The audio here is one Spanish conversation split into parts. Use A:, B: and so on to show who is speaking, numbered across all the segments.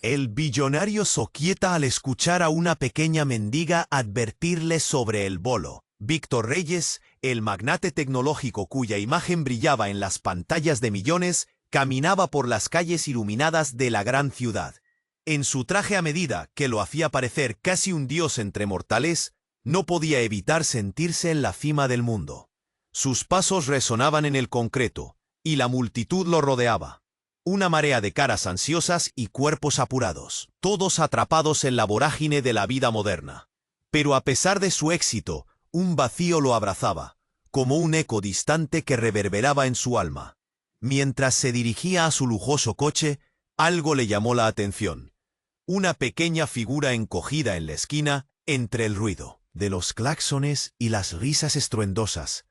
A: El billonario Zoquieta al escuchar a una pequeña mendiga advertirle sobre el bolo. Víctor Reyes, el magnate tecnológico cuya imagen brillaba en las pantallas de millones, caminaba por las calles iluminadas de la gran ciudad. En su traje a medida, que lo hacía parecer casi un dios entre mortales, no podía evitar sentirse en la cima del mundo. Sus pasos resonaban en el concreto, y la multitud lo rodeaba. Una marea de caras ansiosas y cuerpos apurados, todos atrapados en la vorágine de la vida moderna. Pero a pesar de su éxito, un vacío lo abrazaba, como un eco distante que reverberaba en su alma. Mientras se dirigía a su lujoso coche, algo le llamó la atención. Una pequeña figura encogida en la esquina, entre el ruido de los claxones y las risas estruendosas.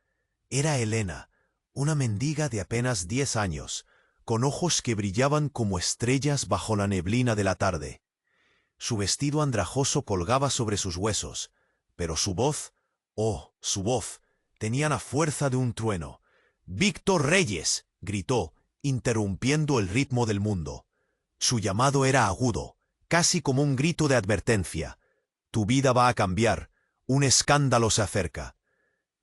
A: Era Elena, una mendiga de apenas 10 años, con ojos que brillaban como estrellas bajo la neblina de la tarde. Su vestido andrajoso colgaba sobre sus huesos, pero su voz, su voz, tenía la fuerza de un trueno. «¡Víctor Reyes!», gritó, interrumpiendo el ritmo del mundo. Su llamado era agudo, casi como un grito de advertencia. «Tu vida va a cambiar, un escándalo se acerca».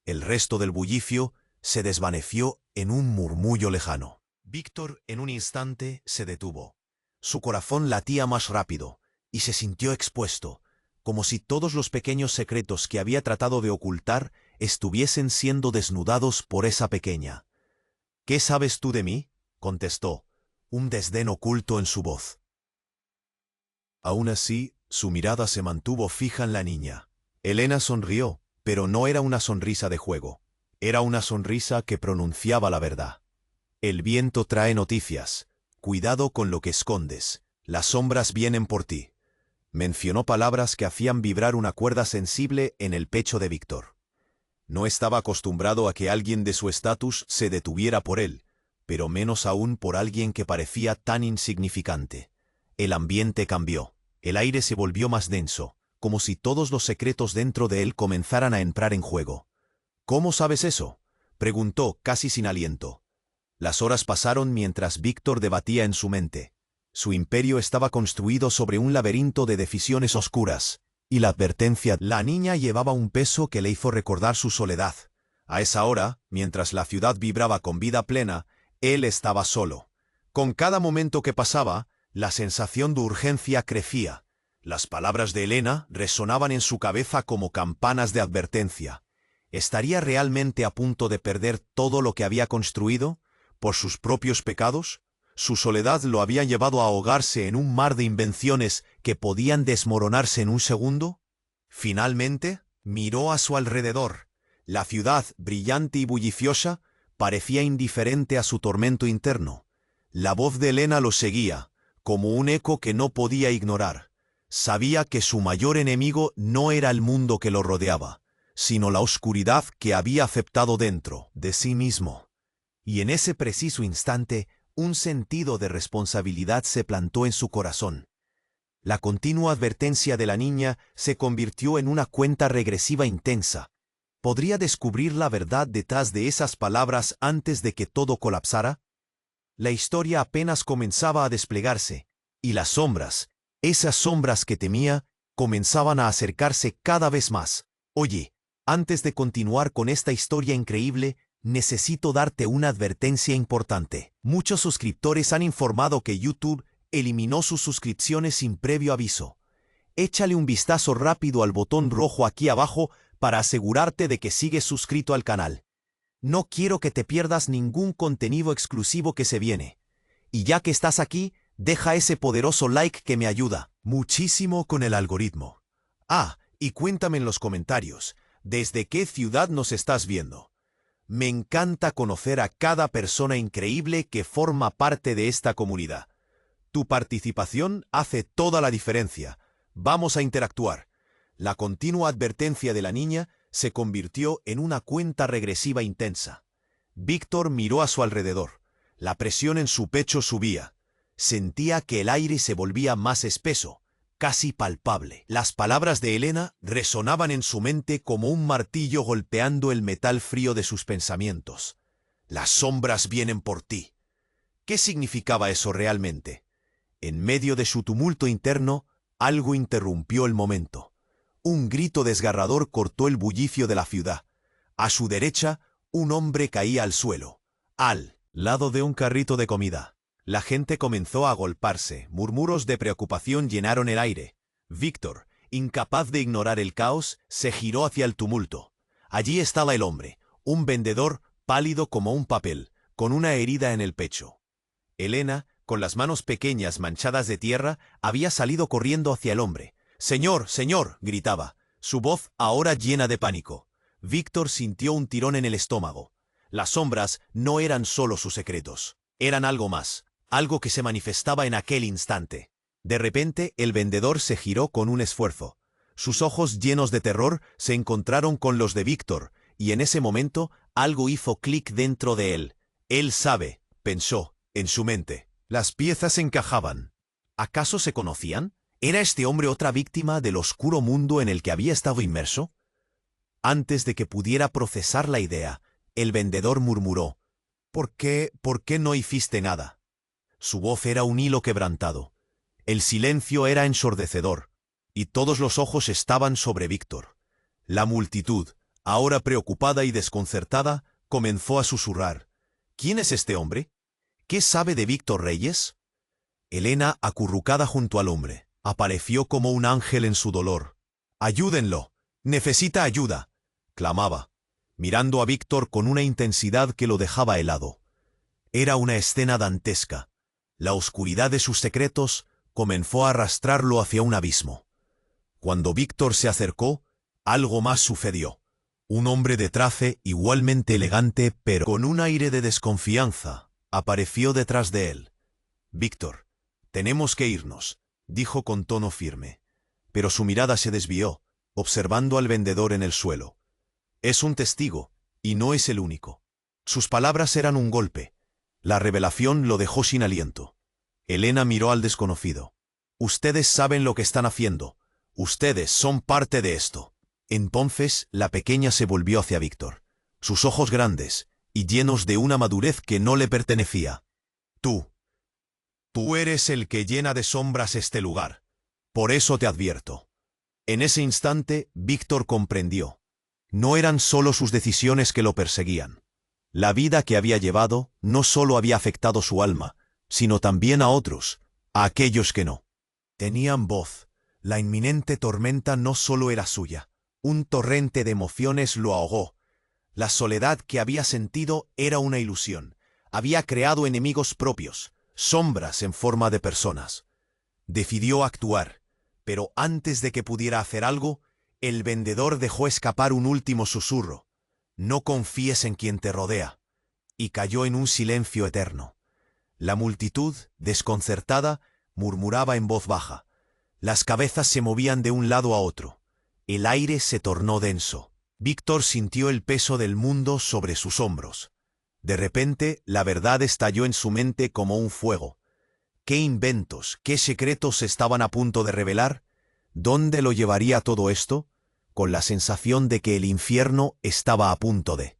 A: El resto del bullicio se desvaneció en un murmullo lejano. Víctor en un instante se detuvo. Su corazón latía más rápido y se sintió expuesto, como si todos los pequeños secretos que había tratado de ocultar estuviesen siendo desnudados por esa pequeña. «¿Qué sabes tú de mí?», contestó, un desdén oculto en su voz. Aún así, su mirada se mantuvo fija en la niña. Elena sonrió, pero no era una sonrisa de juego. Era una sonrisa que pronunciaba la verdad. «El viento trae noticias. Cuidado con lo que escondes. Las sombras vienen por ti». Mencionó palabras que hacían vibrar una cuerda sensible en el pecho de Víctor. No estaba acostumbrado a que alguien de su estatus se detuviera por él, pero menos aún por alguien que parecía tan insignificante. El ambiente cambió. El aire se volvió más denso, como si todos los secretos dentro de él comenzaran a entrar en juego. «¿Cómo sabes eso?», preguntó, casi sin aliento. Las horas pasaron mientras Víctor debatía en su mente. Su imperio estaba construido sobre un laberinto de decisiones oscuras, y la advertencia de la niña llevaba un peso que le hizo recordar su soledad. A esa hora, mientras la ciudad vibraba con vida plena, él estaba solo. Con cada momento que pasaba, la sensación de urgencia crecía. Las palabras de Elena resonaban en su cabeza como campanas de advertencia. ¿Estaría realmente a punto de perder todo lo que había construido? ¿Por sus propios pecados? Su soledad lo había llevado a ahogarse en un mar de invenciones que podían desmoronarse en un segundo. Finalmente, miró a su alrededor. La ciudad, brillante y bulliciosa, parecía indiferente a su tormento interno. La voz de Elena lo seguía, como un eco que no podía ignorar. Sabía que su mayor enemigo no era el mundo que lo rodeaba, sino la oscuridad que había aceptado dentro de sí mismo. Y en ese preciso instante, un sentido de responsabilidad se plantó en su corazón. La continua advertencia de la niña se convirtió en una cuenta regresiva intensa. ¿Podría descubrir la verdad detrás de esas palabras antes de que todo colapsara? La historia apenas comenzaba a desplegarse, y las sombras, esas sombras que temía, comenzaban a acercarse cada vez más. «Oye, antes de continuar con esta historia increíble, necesito darte una advertencia importante. Muchos suscriptores han informado que YouTube eliminó sus suscripciones sin previo aviso. Échale un vistazo rápido al botón rojo aquí abajo para asegurarte de que sigues suscrito al canal. No quiero que te pierdas ningún contenido exclusivo que se viene. Y ya que estás aquí, deja ese poderoso like que me ayuda muchísimo con el algoritmo. Y cuéntame en los comentarios, ¿desde qué ciudad nos estás viendo? Me encanta conocer a cada persona increíble que forma parte de esta comunidad. Tu participación hace toda la diferencia. Vamos a interactuar. La continua advertencia de la niña se convirtió en una cuenta regresiva intensa. Víctor miró a su alrededor. La presión en su pecho subía. Sentía que el aire se volvía más espeso, casi palpable. Las palabras de Elena resonaban en su mente como un martillo golpeando el metal frío de sus pensamientos. «Las sombras vienen por ti». ¿Qué significaba eso realmente? En medio de su tumulto interno, algo interrumpió el momento. Un grito desgarrador cortó el bullicio de la ciudad. A su derecha, un hombre caía al suelo, al lado de un carrito de comida. La gente comenzó a agolparse, murmuros de preocupación llenaron el aire. Víctor, incapaz de ignorar el caos, se giró hacia el tumulto. Allí estaba el hombre, un vendedor pálido como un papel, con una herida en el pecho. Elena, con las manos pequeñas manchadas de tierra, había salido corriendo hacia el hombre. «¡Señor, señor!», gritaba, su voz ahora llena de pánico. Víctor sintió un tirón en el estómago. Las sombras no eran solo sus secretos, eran algo más, algo que se manifestaba en aquel instante. De repente, el vendedor se giró con un esfuerzo. Sus ojos llenos de terror se encontraron con los de Víctor, y en ese momento algo hizo clic dentro de él. Él sabe, pensó, en su mente. Las piezas encajaban. ¿Acaso se conocían? ¿Era este hombre otra víctima del oscuro mundo en el que había estado inmerso? Antes de que pudiera procesar la idea, el vendedor murmuró: ¿Por qué no hiciste nada? Su voz era un hilo quebrantado. El silencio era ensordecedor, y todos los ojos estaban sobre Víctor. La multitud, ahora preocupada y desconcertada, comenzó a susurrar: ¿Quién es este hombre? ¿Qué sabe de Víctor Reyes? Elena, acurrucada junto al hombre, apareció como un ángel en su dolor. «¡Ayúdenlo! ¡Necesita ayuda!», clamaba, mirando a Víctor con una intensidad que lo dejaba helado. Era una escena dantesca. La oscuridad de sus secretos comenzó a arrastrarlo hacia un abismo. Cuando Víctor se acercó, algo más sucedió. Un hombre de traje igualmente elegante, pero con un aire de desconfianza, apareció detrás de él. «Víctor, tenemos que irnos», dijo con tono firme. Pero su mirada se desvió, observando al vendedor en el suelo. «Es un testigo, y no es el único». Sus palabras eran un golpe. La revelación lo dejó sin aliento. Elena miró al desconocido. «Ustedes saben lo que están haciendo. Ustedes son parte de esto». Entonces la pequeña se volvió hacia Víctor, sus ojos grandes y llenos de una madurez que no le pertenecía. Tú eres el que llena de sombras este lugar. Por eso te advierto». En ese instante, Víctor comprendió. No eran solo sus decisiones que lo perseguían. La vida que había llevado no solo había afectado su alma, sino también a otros, a aquellos que no tenían voz. La inminente tormenta no solo era suya. Un torrente de emociones lo ahogó. La soledad que había sentido era una ilusión. Había creado enemigos propios, sombras en forma de personas. Decidió actuar, pero antes de que pudiera hacer algo, el vendedor dejó escapar un último susurro: «No confíes en quien te rodea», y cayó en un silencio eterno. La multitud, desconcertada, murmuraba en voz baja. Las cabezas se movían de un lado a otro. El aire se tornó denso. Víctor sintió el peso del mundo sobre sus hombros. De repente, la verdad estalló en su mente como un fuego. ¿Qué inventos, qué secretos se estaban a punto de revelar? ¿Dónde lo llevaría todo esto? Con la sensación de que el infierno estaba a punto de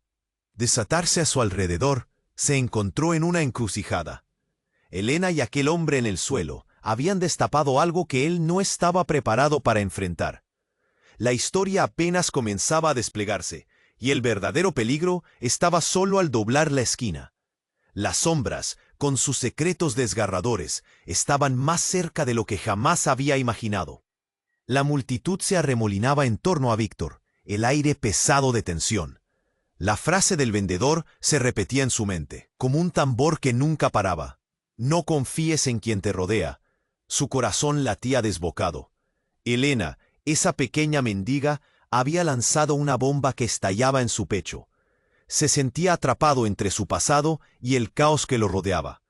A: desatarse a su alrededor, se encontró en una encrucijada. Elena y aquel hombre en el suelo habían destapado algo que él no estaba preparado para enfrentar. La historia apenas comenzaba a desplegarse, y el verdadero peligro estaba solo al doblar la esquina. Las sombras, con sus secretos desgarradores, estaban más cerca de lo que jamás había imaginado. La multitud se arremolinaba en torno a Víctor, el aire pesado de tensión. La frase del vendedor se repetía en su mente, como un tambor que nunca paraba. «No confíes en quien te rodea». Su corazón latía desbocado. Elena, esa pequeña mendiga, había lanzado una bomba que estallaba en su pecho. Se sentía atrapado entre su pasado y el caos que lo rodeaba.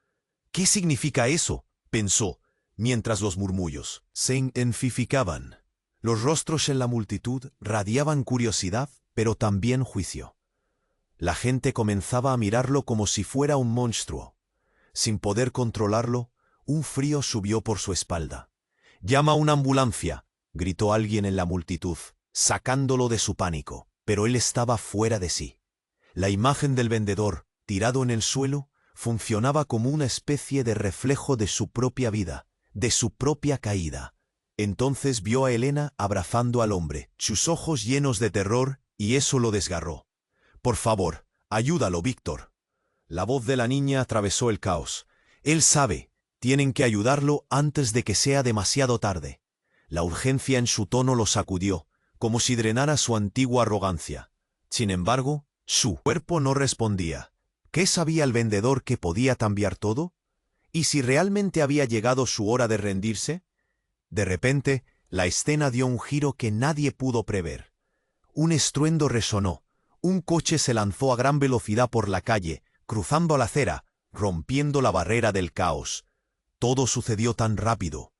A: «¿Qué significa eso?», pensó, mientras los murmullos se intensificaban. Los rostros en la multitud radiaban curiosidad, pero también juicio. La gente comenzaba a mirarlo como si fuera un monstruo. Sin poder controlarlo, un frío subió por su espalda. «¡Llama a una ambulancia!», gritó alguien en la multitud, sacándolo de su pánico, pero él estaba fuera de sí. La imagen del vendedor, tirado en el suelo, funcionaba como una especie de reflejo de su propia vida, de su propia caída. Entonces vio a Elena abrazando al hombre, sus ojos llenos de terror, y eso lo desgarró. «Por favor, ayúdalo, Víctor». La voz de la niña atravesó el caos. «Él sabe, tienen que ayudarlo antes de que sea demasiado tarde». La urgencia en su tono lo sacudió, como si drenara su antigua arrogancia. Sin embargo, su cuerpo no respondía. ¿Qué sabía el vendedor que podía cambiar todo? ¿Y si realmente había llegado su hora de rendirse? De repente, la escena dio un giro que nadie pudo prever. Un estruendo resonó. Un coche se lanzó a gran velocidad por la calle, cruzando la acera, rompiendo la barrera del caos. Todo sucedió tan rápido.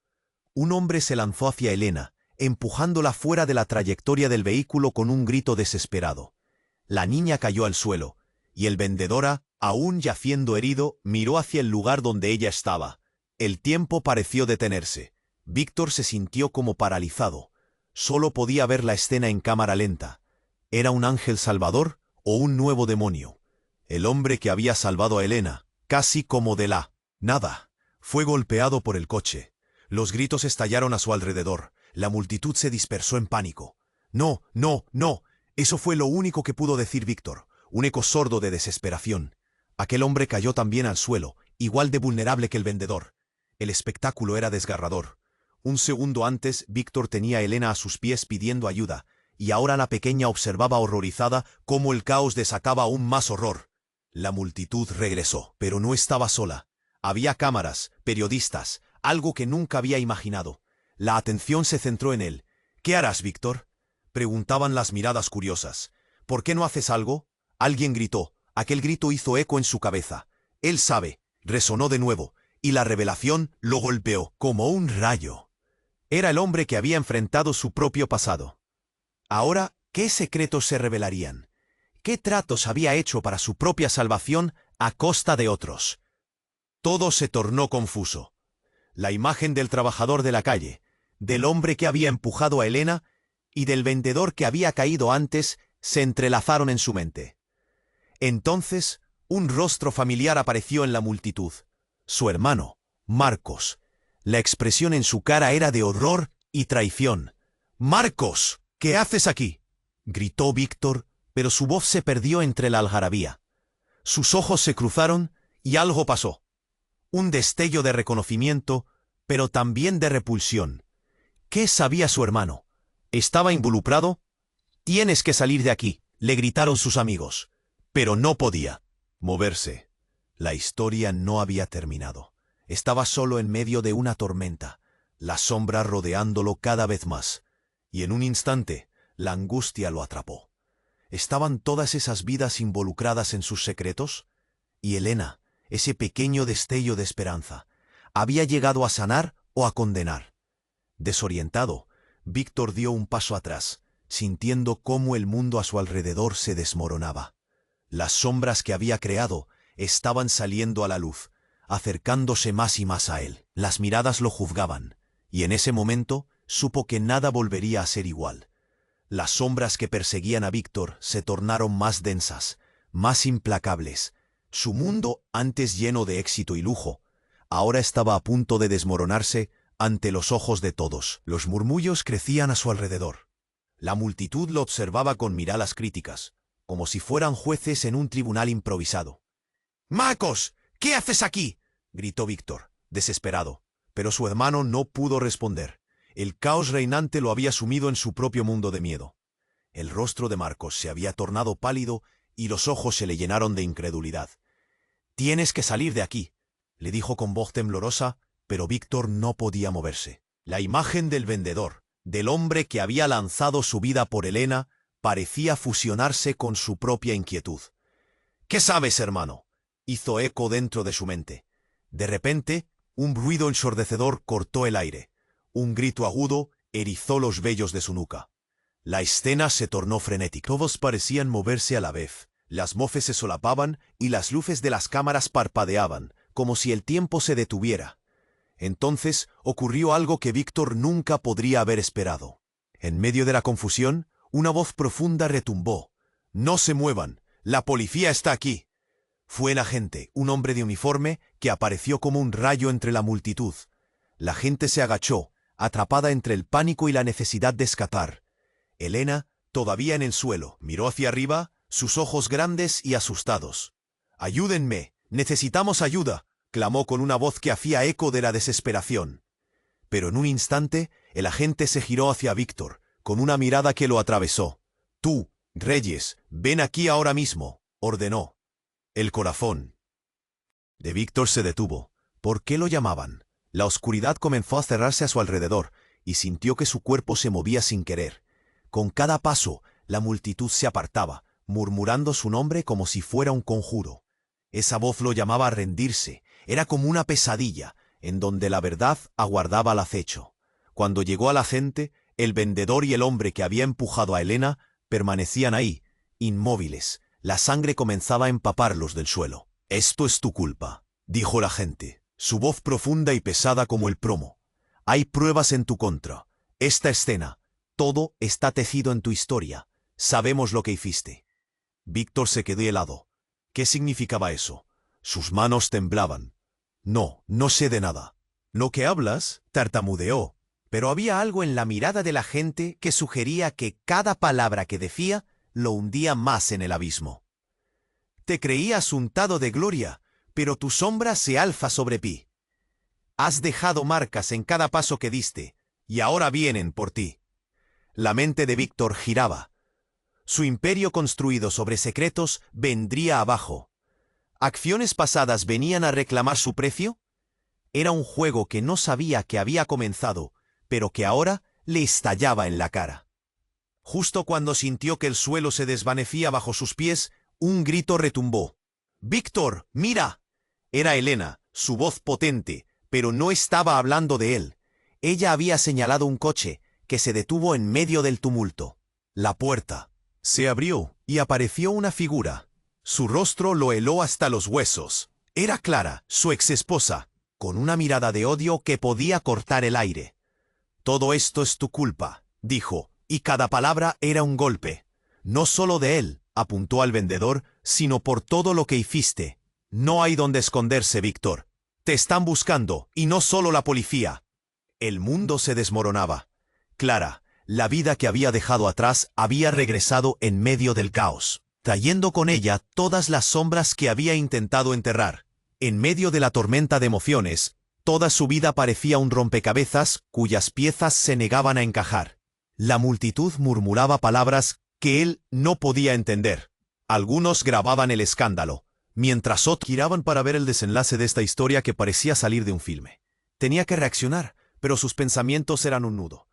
A: Un hombre se lanzó hacia Elena, empujándola fuera de la trayectoria del vehículo con un grito desesperado. La niña cayó al suelo, y el vendedor, aún yaciendo herido, miró hacia el lugar donde ella estaba. El tiempo pareció detenerse. Víctor se sintió como paralizado. Solo podía ver la escena en cámara lenta. ¿Era un ángel salvador o un nuevo demonio? El hombre que había salvado a Elena, casi como de la nada, fue golpeado por el coche. Los gritos estallaron a su alrededor. La multitud se dispersó en pánico. «No, no, no». Eso fue lo único que pudo decir Víctor, un eco sordo de desesperación. Aquel hombre cayó también al suelo, igual de vulnerable que el vendedor. El espectáculo era desgarrador. Un segundo antes, Víctor tenía a Elena a sus pies pidiendo ayuda, y ahora la pequeña observaba horrorizada cómo el caos desataba aún más horror. La multitud regresó, pero no estaba sola. Había cámaras, periodistas, algo que nunca había imaginado. La atención se centró en él. «¿Qué harás, Víctor?», preguntaban las miradas curiosas. «¿Por qué no haces algo?». Alguien gritó. Aquel grito hizo eco en su cabeza. «Él sabe», resonó de nuevo, y la revelación lo golpeó como un rayo. Era el hombre que había enfrentado su propio pasado. Ahora, ¿qué secretos se revelarían? ¿Qué tratos había hecho para su propia salvación a costa de otros? Todo se tornó confuso. La imagen del trabajador de la calle, del hombre que había empujado a Elena y del vendedor que había caído antes se entrelazaron en su mente. Entonces, un rostro familiar apareció en la multitud. Su hermano, Marcos. La expresión en su cara era de horror y traición. «¡Marcos! ¿Qué haces aquí?», gritó Víctor, pero su voz se perdió entre la algarabía. Sus ojos se cruzaron y algo pasó. Un destello de reconocimiento, pero también de repulsión. ¿Qué sabía su hermano? ¿Estaba involucrado? «Tienes que salir de aquí», le gritaron sus amigos. Pero no podía moverse. La historia no había terminado. Estaba solo en medio de una tormenta, la sombra rodeándolo cada vez más. Y en un instante, la angustia lo atrapó. ¿Estaban todas esas vidas involucradas en sus secretos? Y Elena, ese pequeño destello de esperanza, ¿había llegado a sanar o a condenar? Desorientado, Víctor dio un paso atrás, sintiendo cómo el mundo a su alrededor se desmoronaba. Las sombras que había creado estaban saliendo a la luz, acercándose más y más a él. Las miradas lo juzgaban, y en ese momento supo que nada volvería a ser igual. Las sombras que perseguían a Víctor se tornaron más densas, más implacables. Su mundo, antes lleno de éxito y lujo, ahora estaba a punto de desmoronarse ante los ojos de todos. Los murmullos crecían a su alrededor. La multitud lo observaba con miradas críticas, como si fueran jueces en un tribunal improvisado. «¡Marcos! ¿Qué haces aquí?», gritó Víctor, desesperado, pero su hermano no pudo responder. El caos reinante lo había sumido en su propio mundo de miedo. El rostro de Marcos se había tornado pálido y los ojos se le llenaron de incredulidad. «Tienes que salir de aquí», le dijo con voz temblorosa, pero Víctor no podía moverse. La imagen del vendedor, del hombre que había lanzado su vida por Elena, parecía fusionarse con su propia inquietud. «¿Qué sabes, hermano?», hizo eco dentro de su mente. De repente, un ruido ensordecedor cortó el aire. Un grito agudo erizó los vellos de su nuca. La escena se tornó frenética. Todos parecían moverse a la vez. Las voces se solapaban y las luces de las cámaras parpadeaban, como si el tiempo se detuviera. Entonces ocurrió algo que Víctor nunca podría haber esperado. En medio de la confusión, una voz profunda retumbó. «No se muevan, la policía está aquí». Fue el agente, un hombre de uniforme, que apareció como un rayo entre la multitud. La gente se agachó, atrapada entre el pánico y la necesidad de escapar. Elena, todavía en el suelo, miró hacia arriba, sus ojos grandes y asustados. «¡Ayúdenme! ¡Necesitamos ayuda!», clamó con una voz que hacía eco de la desesperación. Pero en un instante, el agente se giró hacia Víctor, con una mirada que lo atravesó. «Tú, Reyes, ven aquí ahora mismo», ordenó. El corazón de Víctor se detuvo. ¿Por qué lo llamaban? La oscuridad comenzó a cerrarse a su alrededor, y sintió que su cuerpo se movía sin querer. Con cada paso, la multitud se apartaba, murmurando su nombre como si fuera un conjuro. Esa voz lo llamaba a rendirse. Era como una pesadilla, en donde la verdad aguardaba al acecho. Cuando llegó a la gente, el vendedor y el hombre que había empujado a Elena permanecían ahí, inmóviles. La sangre comenzaba a empaparlos del suelo. «Esto es tu culpa», dijo la gente, su voz profunda y pesada como el plomo. «Hay pruebas en tu contra. Esta escena, todo está tejido en tu historia. Sabemos lo que hiciste». Víctor se quedó helado. ¿Qué significaba eso? Sus manos temblaban. «No, no sé de nada». «¿Lo que hablas?», tartamudeó. Pero había algo en la mirada de la gente que sugería que cada palabra que decía lo hundía más en el abismo. «Te creías untado de gloria, pero tu sombra se alza sobre ti. Has dejado marcas en cada paso que diste, y ahora vienen por ti». La mente de Víctor giraba. Su imperio construido sobre secretos vendría abajo. ¿Acciones pasadas venían a reclamar su precio? Era un juego que no sabía que había comenzado, pero que ahora le estallaba en la cara. Justo cuando sintió que el suelo se desvanecía bajo sus pies, un grito retumbó. «¡Víctor, mira!». Era Elena, su voz potente, pero no estaba hablando de él. Ella había señalado un coche, que se detuvo en medio del tumulto. La puerta se abrió y apareció una figura. Su rostro lo heló hasta los huesos. Era Clara, su exesposa, con una mirada de odio que podía cortar el aire. «Todo esto es tu culpa», dijo, y cada palabra era un golpe. «No solo de él», apuntó al vendedor, «sino por todo lo que hiciste. No hay donde esconderse, Víctor. Te están buscando, y no solo la policía». El mundo se desmoronaba. Clara, la vida que había dejado atrás, había regresado en medio del caos, trayendo con ella todas las sombras que había intentado enterrar. En medio de la tormenta de emociones, toda su vida parecía un rompecabezas cuyas piezas se negaban a encajar. La multitud murmuraba palabras que él no podía entender. Algunos grababan el escándalo, mientras otros giraban para ver el desenlace de esta historia que parecía salir de un filme. Tenía que reaccionar, pero sus pensamientos eran un nudo.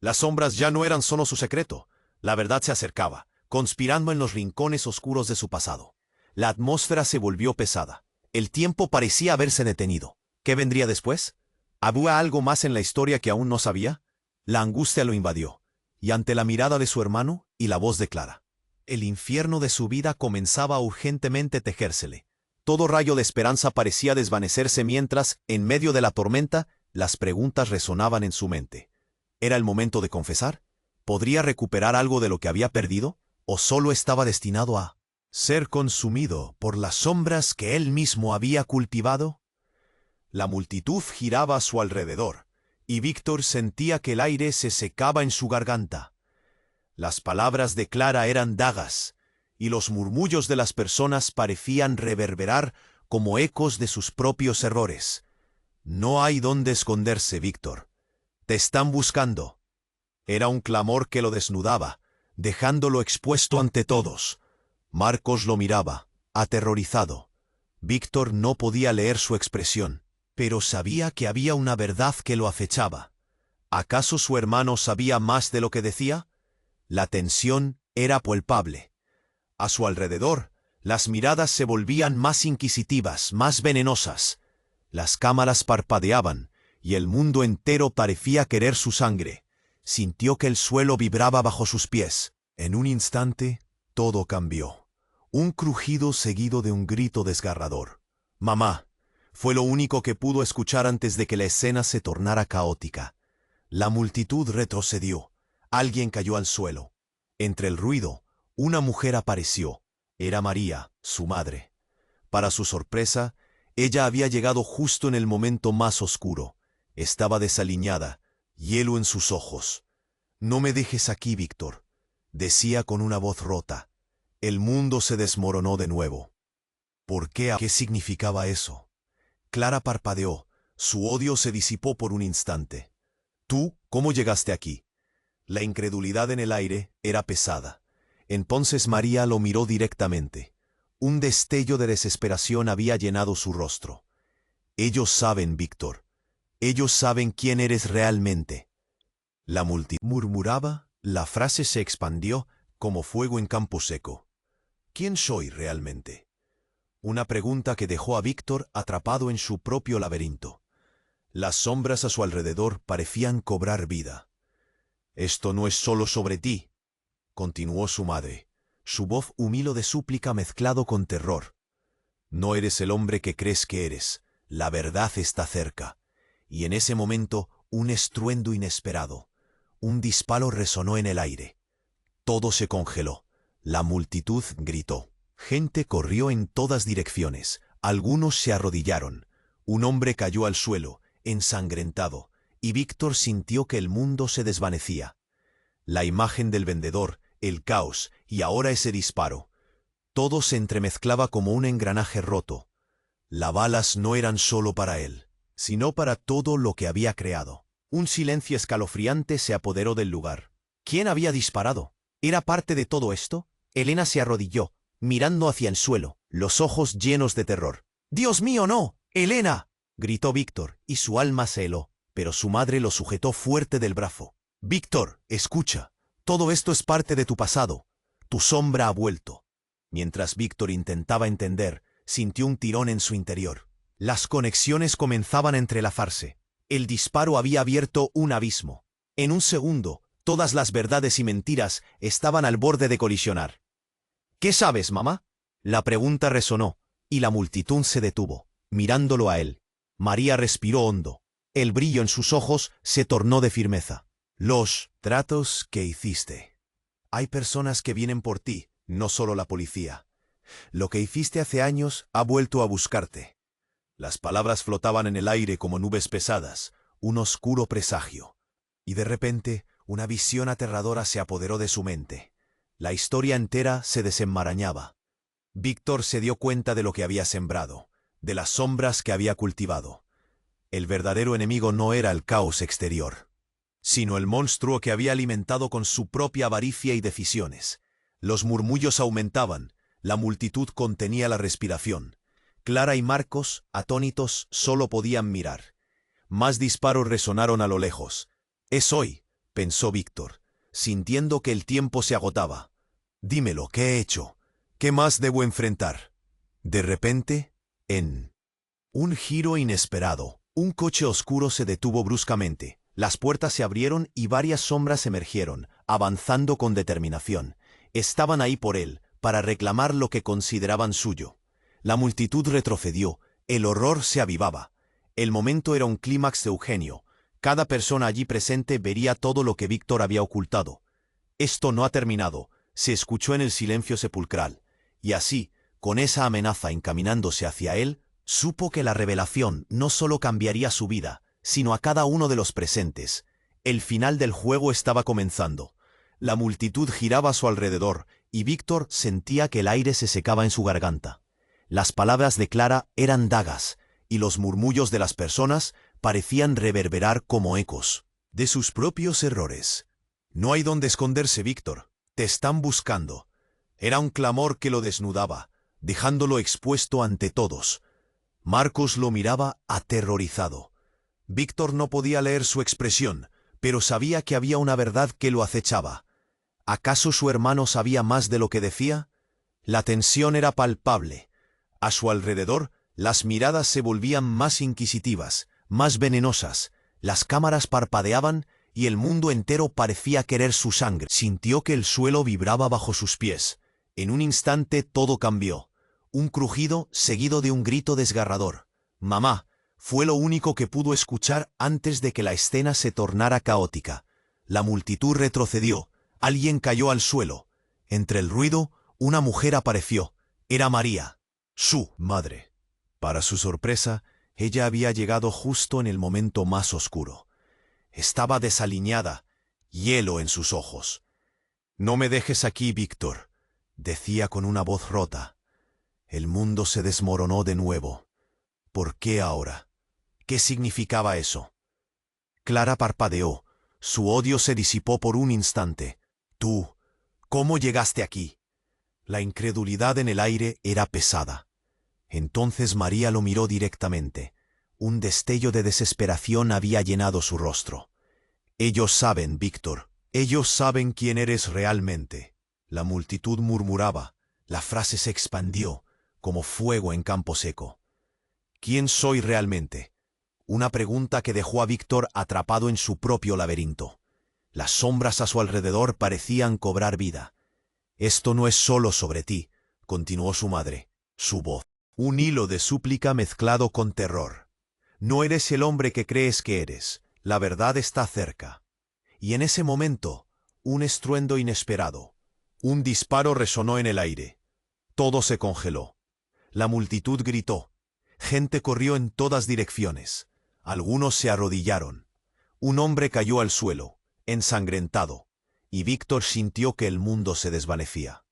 A: Las sombras ya no eran solo su secreto. La verdad se acercaba, conspirando en los rincones oscuros de su pasado. La atmósfera se volvió pesada. El tiempo parecía haberse detenido. ¿Qué vendría después? ¿Había algo más en la historia que aún no sabía? La angustia lo invadió, y ante la mirada de su hermano y la voz de Clara, el infierno de su vida comenzaba a urgentemente tejérsele. Todo rayo de esperanza parecía desvanecerse mientras, en medio de la tormenta, las preguntas resonaban en su mente. ¿Era el momento de confesar? ¿Podría recuperar algo de lo que había perdido? ¿O solo estaba destinado a ser consumido por las sombras que él mismo había cultivado? La multitud giraba a su alrededor, y Víctor sentía que el aire se secaba en su garganta. Las palabras de Clara eran dagas, y los murmullos de las personas parecían reverberar como ecos de sus propios errores. «No hay dónde esconderse, Víctor. Te están buscando». Era un clamor que lo desnudaba, dejándolo expuesto ante todos. Marcos lo miraba, aterrorizado. Víctor no podía leer su expresión, pero sabía que había una verdad que lo acechaba. ¿Acaso su hermano sabía más de lo que decía? La tensión era palpable. A su alrededor, las miradas se volvían más inquisitivas, más venenosas. Las cámaras parpadeaban, y el mundo entero parecía querer su sangre. Sintió que el suelo vibraba bajo sus pies. En un instante, todo cambió. Un crujido seguido de un grito desgarrador. «¡Mamá!», fue lo único que pudo escuchar antes de que la escena se tornara caótica. La multitud retrocedió. Alguien cayó al suelo. Entre el ruido, una mujer apareció. Era María, su madre. Para su sorpresa, ella había llegado justo en el momento más oscuro. Estaba desaliñada, hielo en sus ojos. «No me dejes aquí, Víctor», decía con una voz rota. El mundo se desmoronó de nuevo. ¿Por qué? ¿Qué significaba eso? Clara parpadeó. Su odio se disipó por un instante. «¿Tú, cómo llegaste aquí?» La incredulidad en el aire era pesada. Entonces María lo miró directamente. Un destello de desesperación había llenado su rostro. «Ellos saben, Víctor. Ellos saben quién eres realmente». La multitud murmuraba, la frase se expandió como fuego en campo seco. ¿Quién soy realmente? Una pregunta que dejó a Víctor atrapado en su propio laberinto. Las sombras a su alrededor parecían cobrar vida. «Esto no es solo sobre ti», continuó su madre, su voz un hilo de súplica mezclado con terror. «No eres el hombre que crees que eres. La verdad está cerca». Y en ese momento, un estruendo inesperado. Un disparo resonó en el aire. Todo se congeló. La multitud gritó. Gente corrió en todas direcciones. Algunos se arrodillaron. Un hombre cayó al suelo, ensangrentado, y Víctor sintió que el mundo se desvanecía. La imagen del vendedor, el caos, y ahora ese disparo. Todo se entremezclaba como un engranaje roto. Las balas no eran solo para él, sino para todo lo que había creado. Un silencio escalofriante se apoderó del lugar. ¿Quién había disparado? ¿Era parte de todo esto? Elena se arrodilló, mirando hacia el suelo, los ojos llenos de terror. «¡Dios mío, no! ¡Elena!», gritó Víctor, y su alma se heló, pero su madre lo sujetó fuerte del brazo. «Víctor, escucha. Todo esto es parte de tu pasado. Tu sombra ha vuelto». Mientras Víctor intentaba entender, sintió un tirón en su interior. Las conexiones comenzaban a entrelazarse. El disparo había abierto un abismo. En un segundo, todas las verdades y mentiras estaban al borde de colisionar. «¿Qué sabes, mamá?», la pregunta resonó, y la multitud se detuvo, mirándolo a él. María respiró hondo. El brillo en sus ojos se tornó de firmeza. «Los tratos que hiciste. Hay personas que vienen por ti, no solo la policía. Lo que hiciste hace años ha vuelto a buscarte». Las palabras flotaban en el aire como nubes pesadas, un oscuro presagio. Y de repente, una visión aterradora se apoderó de su mente. La historia entera se desenmarañaba. Víctor se dio cuenta de lo que había sembrado, de las sombras que había cultivado. El verdadero enemigo no era el caos exterior, sino el monstruo que había alimentado con su propia avaricia y decisiones. Los murmullos aumentaban, la multitud contenía la respiración. Clara y Marcos, atónitos, solo podían mirar. Más disparos resonaron a lo lejos. «Es hoy», pensó Víctor, sintiendo que el tiempo se agotaba. «Dímelo, ¿qué he hecho? ¿Qué más debo enfrentar?». De repente, en un giro inesperado, un coche oscuro se detuvo bruscamente. Las puertas se abrieron y varias sombras emergieron, avanzando con determinación. Estaban ahí por él, para reclamar lo que consideraban suyo. La multitud retrocedió, el horror se avivaba. El momento era un clímax de Eugenio. Cada persona allí presente vería todo lo que Víctor había ocultado. «Esto no ha terminado», se escuchó en el silencio sepulcral. Y así, con esa amenaza encaminándose hacia él, supo que la revelación no solo cambiaría su vida, sino a cada uno de los presentes. El final del juego estaba comenzando. La multitud giraba a su alrededor, y Víctor sentía que el aire se secaba en su garganta. Las palabras de Clara eran dagas, y los murmullos de las personas parecían reverberar como ecos de sus propios errores. «No hay dónde esconderse, Víctor. Te están buscando». Era un clamor que lo desnudaba, dejándolo expuesto ante todos. Marcos lo miraba aterrorizado. Víctor no podía leer su expresión, pero sabía que había una verdad que lo acechaba. ¿Acaso su hermano sabía más de lo que decía? La tensión era palpable. A su alrededor, las miradas se volvían más inquisitivas, más venenosas. Las cámaras parpadeaban y el mundo entero parecía querer su sangre. Sintió que el suelo vibraba bajo sus pies. En un instante todo cambió. Un crujido seguido de un grito desgarrador. «Mamá», fue lo único que pudo escuchar antes de que la escena se tornara caótica. La multitud retrocedió. Alguien cayó al suelo. Entre el ruido, una mujer apareció. Era María, su madre. Para su sorpresa, Ella había llegado justo en el momento más oscuro. Estaba desaliñada, hielo en sus ojos. «No me dejes aquí, Víctor», decía con una voz rota. El mundo se desmoronó de nuevo. ¿Por qué ahora? ¿Qué significaba eso? Clara parpadeó. Su odio se disipó por un instante. «Tú, ¿cómo llegaste aquí?» La incredulidad en el aire era pesada. Entonces María lo miró directamente. Un destello de desesperación había llenado su rostro. «Ellos saben, Víctor. Ellos saben quién eres realmente». La multitud murmuraba. La frase se expandió, como fuego en campo seco. «¿Quién soy realmente?». Una pregunta que dejó a Víctor atrapado en su propio laberinto. Las sombras a su alrededor parecían cobrar vida. «Esto no es solo sobre ti», continuó su madre, su voz. Un hilo de súplica mezclado con terror. «No eres el hombre que crees que eres. La verdad está cerca». Y en ese momento, un estruendo inesperado. Un disparo resonó en el aire. Todo se congeló. La multitud gritó. Gente corrió en todas direcciones. Algunos se arrodillaron. Un hombre cayó al suelo, ensangrentado, y Víctor sintió que el mundo se desvanecía.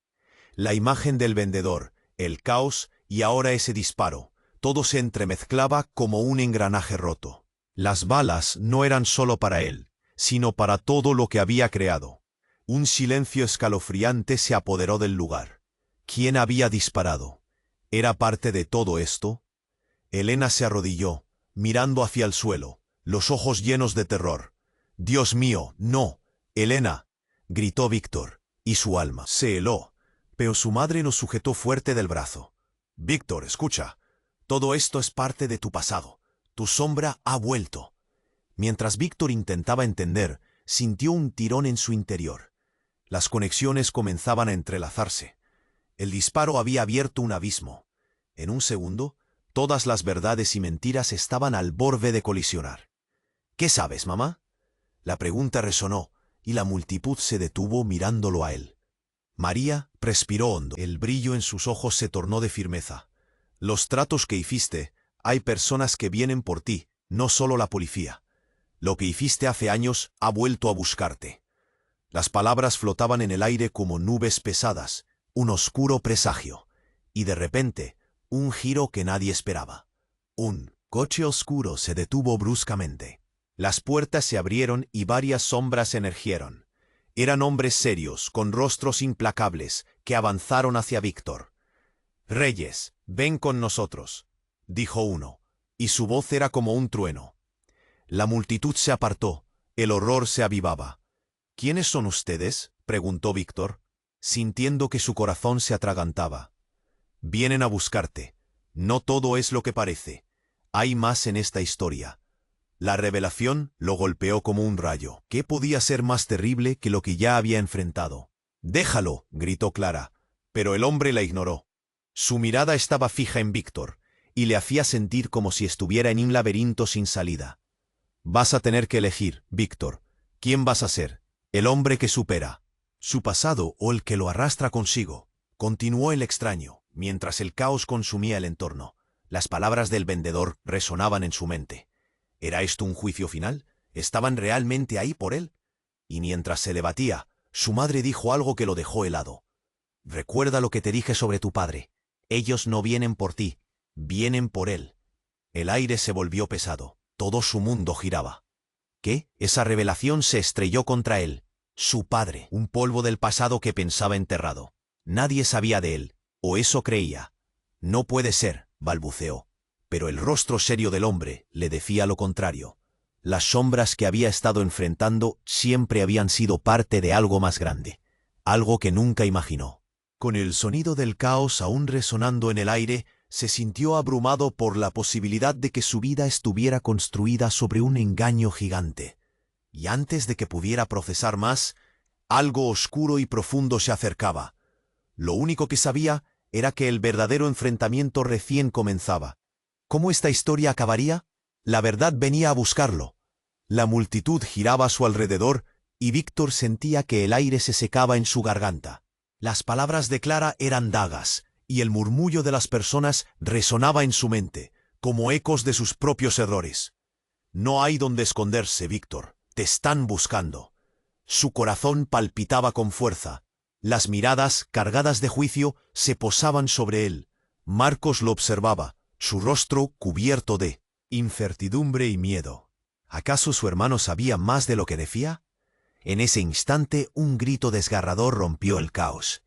A: La imagen del vendedor, el caos y ahora ese disparo, todo se entremezclaba como un engranaje roto. Las balas no eran solo para él, sino para todo lo que había creado. Un silencio escalofriante se apoderó del lugar. ¿Quién había disparado? ¿Era parte de todo esto? Elena se arrodilló, mirando hacia el suelo, los ojos llenos de terror. «Dios mío, no, Elena», gritó Víctor, y su alma se heló, pero su madre lo sujetó fuerte del brazo. «Víctor, escucha, todo esto es parte de tu pasado. Tu sombra ha vuelto». Mientras Víctor intentaba entender, sintió un tirón en su interior. Las conexiones comenzaban a entrelazarse. El disparo había abierto un abismo. En un segundo, todas las verdades y mentiras estaban al borde de colisionar. «¿Qué sabes, mamá?». La pregunta resonó, y la multitud se detuvo mirándolo a él. María respiró hondo. El brillo en sus ojos se tornó de firmeza. «Los tratos que hiciste, hay personas que vienen por ti, no solo la policía. Lo que hiciste hace años ha vuelto a buscarte». Las palabras flotaban en el aire como nubes pesadas, un oscuro presagio. Y de repente, un giro que nadie esperaba. Un coche oscuro se detuvo bruscamente. Las puertas se abrieron y varias sombras emergieron. Eran hombres serios, con rostros implacables, que avanzaron hacia Víctor. «Reyes, ven con nosotros», dijo uno, y su voz era como un trueno. La multitud se apartó, el horror se avivaba. «¿Quiénes son ustedes?», preguntó Víctor, sintiendo que su corazón se atragantaba. «Vienen a buscarte. No todo es lo que parece. Hay más en esta historia». La revelación lo golpeó como un rayo. ¿Qué podía ser más terrible que lo que ya había enfrentado? «Déjalo», gritó Clara, pero el hombre la ignoró. Su mirada estaba fija en Víctor, y le hacía sentir como si estuviera en un laberinto sin salida. «Vas a tener que elegir, Víctor. ¿Quién vas a ser? ¿El hombre que supera su pasado o el que lo arrastra consigo?», continuó el extraño, mientras el caos consumía el entorno. Las palabras del vendedor resonaban en su mente. ¿Era esto un juicio final? ¿Estaban realmente ahí por él? Y mientras se debatía, su madre dijo algo que lo dejó helado. «Recuerda lo que te dije sobre tu padre. Ellos no vienen por ti, vienen por él». El aire se volvió pesado, todo su mundo giraba. ¿Qué? Esa revelación se estrelló contra él. Su padre, un polvo del pasado que pensaba enterrado. Nadie sabía de él, o eso creía. «No puede ser», balbuceó. Pero el rostro serio del hombre le decía lo contrario. Las sombras que había estado enfrentando siempre habían sido parte de algo más grande, algo que nunca imaginó. Con el sonido del caos aún resonando en el aire, se sintió abrumado por la posibilidad de que su vida estuviera construida sobre un engaño gigante. Y antes de que pudiera procesar más, algo oscuro y profundo se acercaba. Lo único que sabía era que el verdadero enfrentamiento recién comenzaba. ¿Cómo esta historia acabaría? La verdad venía a buscarlo. La multitud giraba a su alrededor y Víctor sentía que el aire se secaba en su garganta. Las palabras de Clara eran dagas y el murmullo de las personas resonaba en su mente. como ecos de sus propios errores. No hay donde esconderse, Víctor. Te están buscando. Su corazón palpitaba con fuerza. Las miradas, cargadas de juicio, se posaban sobre él. Marcos lo observaba, su rostro cubierto de incertidumbre y miedo. ¿Acaso su hermano sabía más de lo que decía? En ese instante, un grito desgarrador rompió el caos.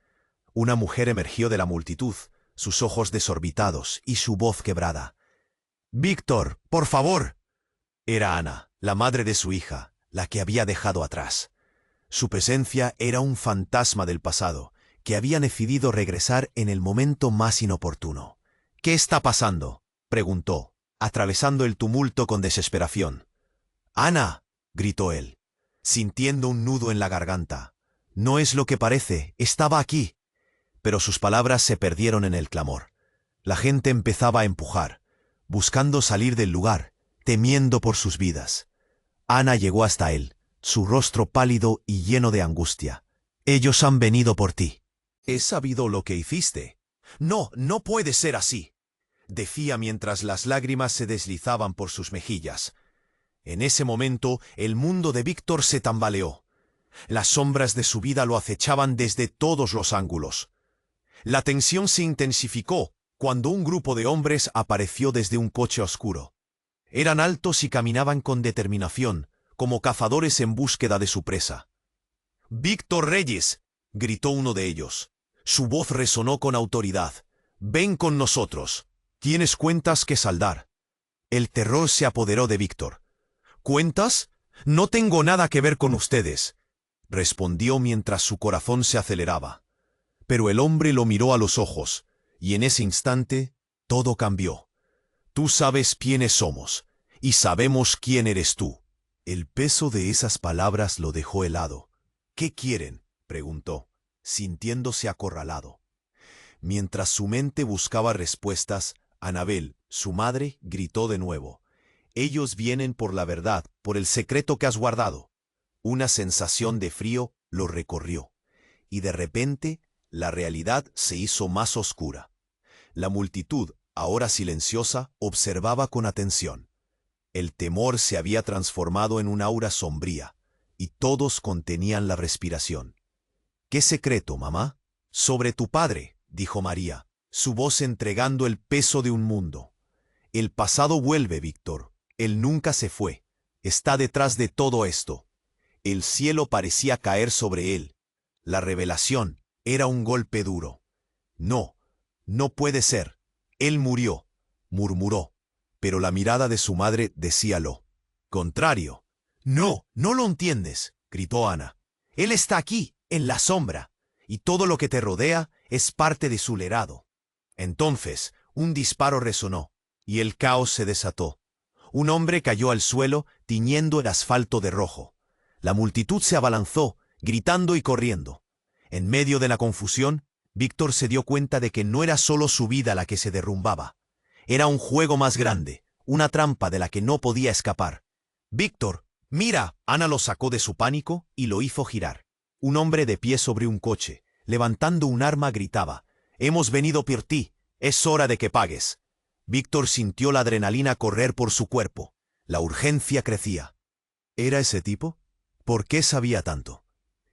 A: Una mujer emergió de la multitud, sus ojos desorbitados y su voz quebrada. «Víctor, por favor». Era Ana, la madre de su hija, la que había dejado atrás. Su presencia era un fantasma del pasado, que había decidido regresar en el momento más inoportuno. «¿Qué está pasando?», preguntó, atravesando el tumulto con desesperación. «Ana», gritó él, sintiendo un nudo en la garganta. «No es lo que parece, estaba aquí». Pero sus palabras se perdieron en el clamor. La gente empezaba a empujar, buscando salir del lugar, temiendo por sus vidas. Ana llegó hasta él, su rostro pálido y lleno de angustia. «Ellos han venido por ti». «He sabido lo que hiciste». «No, no puede ser así», decía mientras las lágrimas se deslizaban por sus mejillas. En ese momento, el mundo de Víctor se tambaleó. Las sombras de su vida lo acechaban desde todos los ángulos. La tensión se intensificó cuando un grupo de hombres apareció desde un coche oscuro. Eran altos y caminaban con determinación, como cazadores en búsqueda de su presa. «Víctor Reyes», gritó uno de ellos. Su voz resonó con autoridad. «Ven con nosotros. Tienes cuentas que saldar». El terror se apoderó de Víctor. «¿Cuentas? No tengo nada que ver con ustedes», respondió mientras su corazón se aceleraba. Pero el hombre lo miró a los ojos, y en ese instante todo cambió. «Tú sabes quiénes somos, y sabemos quién eres tú». El peso de esas palabras lo dejó helado. «¿Qué quieren?», preguntó, sintiéndose acorralado. Mientras su mente buscaba respuestas, Anabel, su madre, gritó de nuevo. «Ellos vienen por la verdad, por el secreto que has guardado». Una sensación de frío lo recorrió, y de repente la realidad se hizo más oscura. La multitud, ahora silenciosa, observaba con atención. El temor se había transformado en un aura sombría, y todos contenían la respiración. «¿Qué secreto, mamá?» «Sobre tu padre», dijo María, su voz entregando el peso de un mundo. «El pasado vuelve, Víctor. Él nunca se fue. Está detrás de todo esto». El cielo parecía caer sobre él. La revelación era un golpe duro. «No, no puede ser. Él murió», murmuró, pero la mirada de su madre decía lo contrario. «No, no lo entiendes», gritó Ana. «Él está aquí, en la sombra, y todo lo que te rodea es parte de su legado». Entonces, un disparo resonó, y el caos se desató. Un hombre cayó al suelo, tiñendo el asfalto de rojo. La multitud se abalanzó, gritando y corriendo. En medio de la confusión, Víctor se dio cuenta de que no era solo su vida la que se derrumbaba. Era un juego más grande, una trampa de la que no podía escapar. «Víctor, mira». Ana lo sacó de su pánico y lo hizo girar. Un hombre de pie sobre un coche, levantando un arma, gritaba: «Hemos venido por ti. Es hora de que pagues». Víctor sintió la adrenalina correr por su cuerpo. La urgencia crecía. ¿Era ese tipo? ¿Por qué sabía tanto?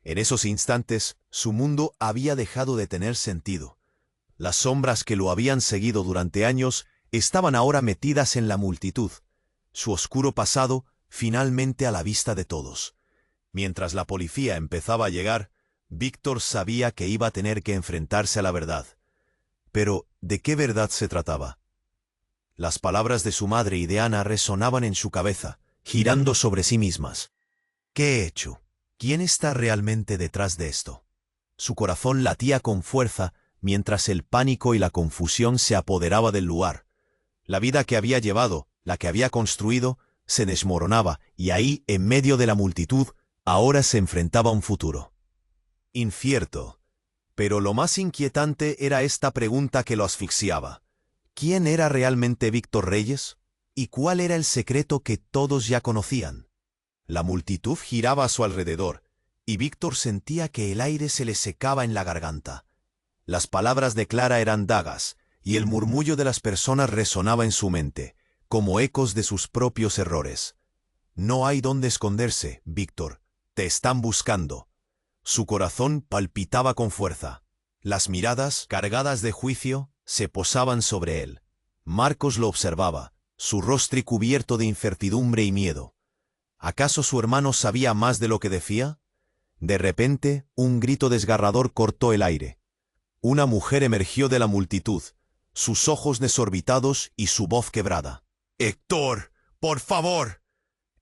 A: En esos instantes, su mundo había dejado de tener sentido. Las sombras que lo habían seguido durante años estaban ahora metidas en la multitud. Su oscuro pasado, finalmente a la vista de todos. Mientras la policía empezaba a llegar, Víctor sabía que iba a tener que enfrentarse a la verdad. Pero, ¿de qué verdad se trataba? Las palabras de su madre y de Ana resonaban en su cabeza, girando sobre sí mismas. ¿Qué he hecho? ¿Quién está realmente detrás de esto? Su corazón latía con fuerza mientras el pánico y la confusión se apoderaba del lugar. La vida que había llevado, la que había construido, se desmoronaba, y ahí, en medio de la multitud, ahora se enfrentaba a un futuro incierto. Pero lo más inquietante era esta pregunta que lo asfixiaba. ¿Quién era realmente Víctor Reyes? ¿Y cuál era el secreto que todos ya conocían? La multitud giraba a su alrededor, y Víctor sentía que el aire se le secaba en la garganta. Las palabras de Clara eran dagas, y el murmullo de las personas resonaba en su mente, como ecos de sus propios errores. No hay dónde esconderse, Víctor. Te están buscando. Su corazón palpitaba con fuerza. Las miradas, cargadas de juicio, se posaban sobre él. Marcos lo observaba, su rostro cubierto de incertidumbre y miedo. ¿Acaso su hermano sabía más de lo que decía? De repente, un grito desgarrador cortó el aire. Una mujer emergió de la multitud, sus ojos desorbitados y su voz quebrada. «¡Héctor, por favor!».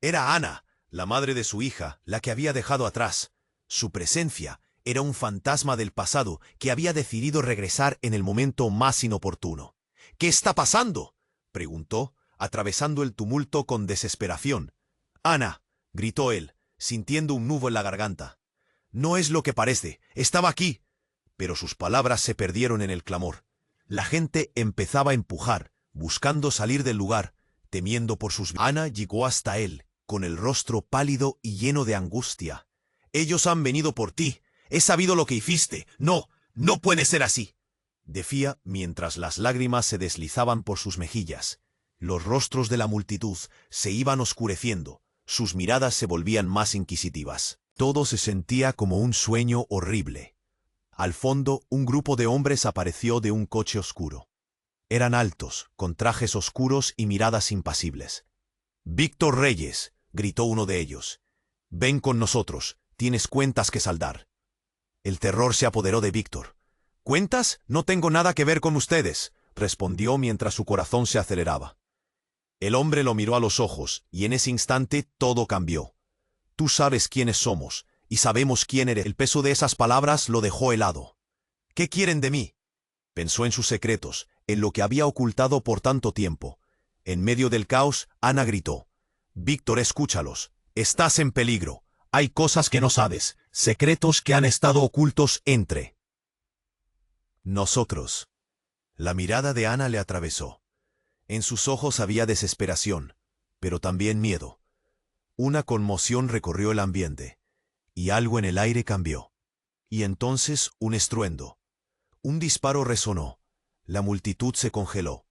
A: Era Ana, la madre de su hija, la que había dejado atrás. Su presencia era un fantasma del pasado que había decidido regresar en el momento más inoportuno. «¿Qué está pasando?», preguntó, atravesando el tumulto con desesperación. «Ana», gritó él, sintiendo un nudo en la garganta. «No es lo que parece, estaba aquí». Pero sus palabras se perdieron en el clamor. La gente empezaba a empujar, buscando salir del lugar, temiendo por sus vidas. Ana llegó hasta él, con el rostro pálido y lleno de angustia. «Ellos han venido por ti. He sabido lo que hiciste. No, no puede ser así», decía mientras las lágrimas se deslizaban por sus mejillas. Los rostros de la multitud se iban oscureciendo, sus miradas se volvían más inquisitivas. Todo se sentía como un sueño horrible. Al fondo, un grupo de hombres apareció de un coche oscuro. Eran altos, con trajes oscuros y miradas impasibles. «Víctor Reyes», gritó uno de ellos. «Ven con nosotros, tienes cuentas que saldar». El terror se apoderó de Víctor. «¿Cuentas? No tengo nada que ver con ustedes», respondió mientras su corazón se aceleraba. El hombre lo miró a los ojos, y en ese instante todo cambió. «Tú sabes quiénes somos, y sabemos quién eres». El peso de esas palabras lo dejó helado. «¿Qué quieren de mí?». Pensó en sus secretos, en lo que había ocultado por tanto tiempo. En medio del caos, Ana gritó. «Víctor, escúchalos. Estás en peligro. Hay cosas que no sabes, secretos que han estado ocultos entre nosotros». La mirada de Ana le atravesó. En sus ojos había desesperación, pero también miedo. Una conmoción recorrió el ambiente, y algo en el aire cambió. Y entonces un estruendo. Un disparo resonó. La multitud se congeló.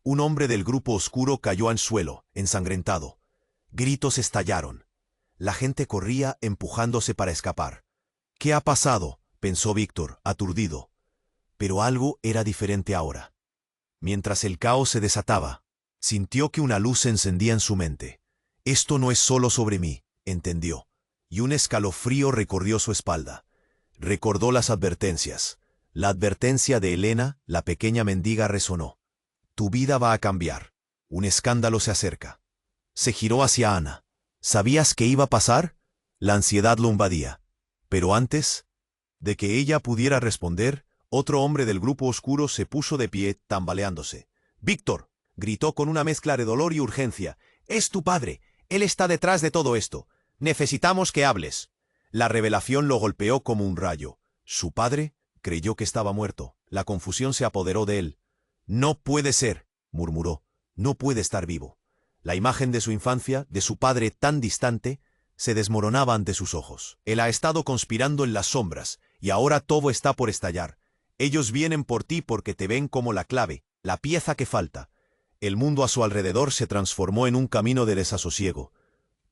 A: Un hombre del grupo oscuro cayó al suelo, ensangrentado. Gritos estallaron. La gente corría empujándose para escapar. «¿Qué ha pasado?», pensó Víctor, aturdido. Pero algo era diferente ahora. Mientras el caos se desataba, sintió que una luz se encendía en su mente. «Esto no es solo sobre mí», entendió, y un escalofrío recorrió su espalda. Recordó las advertencias. La advertencia de Elena, la pequeña mendiga, resonó. «Tu vida va a cambiar. Un escándalo se acerca». Se giró hacia Ana. ¿Sabías qué iba a pasar? La ansiedad lo invadía. Pero antes de que ella pudiera responder, otro hombre del grupo oscuro se puso de pie, tambaleándose. «Víctor», gritó con una mezcla de dolor y urgencia, «es tu padre. Él está detrás de todo esto. Necesitamos que hables». La revelación lo golpeó como un rayo. ¿Su padre? Creyó que estaba muerto. La confusión se apoderó de él. «No puede ser», murmuró. «No puede estar vivo». La imagen de su infancia, de su padre tan distante, se desmoronaba ante sus ojos. Él ha estado conspirando en las sombras, y ahora todo está por estallar. Ellos vienen por ti porque te ven como la clave, la pieza que falta. El mundo a su alrededor se transformó en un camino de desasosiego.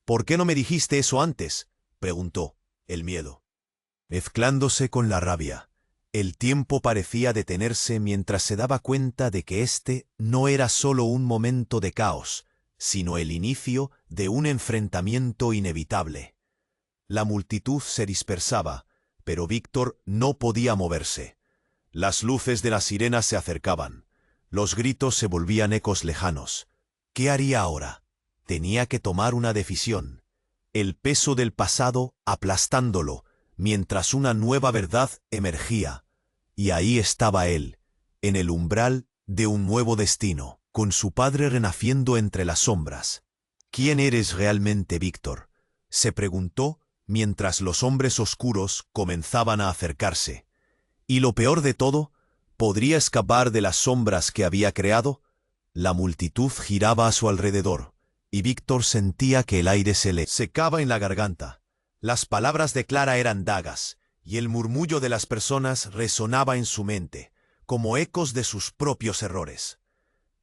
A: «¿Por qué no me dijiste eso antes?», preguntó, el miedo mezclándose con la rabia. El tiempo parecía detenerse mientras se daba cuenta de que este no era solo un momento de caos, sino el inicio de un enfrentamiento inevitable. La multitud se dispersaba, pero Víctor no podía moverse. Las luces de las sirenas se acercaban. Los gritos se volvían ecos lejanos. ¿Qué haría ahora? Tenía que tomar una decisión. El peso del pasado aplastándolo, mientras una nueva verdad emergía. Y ahí estaba él, en el umbral de un nuevo destino, con su padre renaciendo entre las sombras. «¿Quién eres realmente, Víctor?», se preguntó mientras los hombres oscuros comenzaban a acercarse. Y lo peor de todo, ¿podría escapar de las sombras que había creado? La multitud giraba a su alrededor, y Víctor sentía que el aire se le secaba en la garganta. Las palabras de Clara eran dagas, y el murmullo de las personas resonaba en su mente, como ecos de sus propios errores.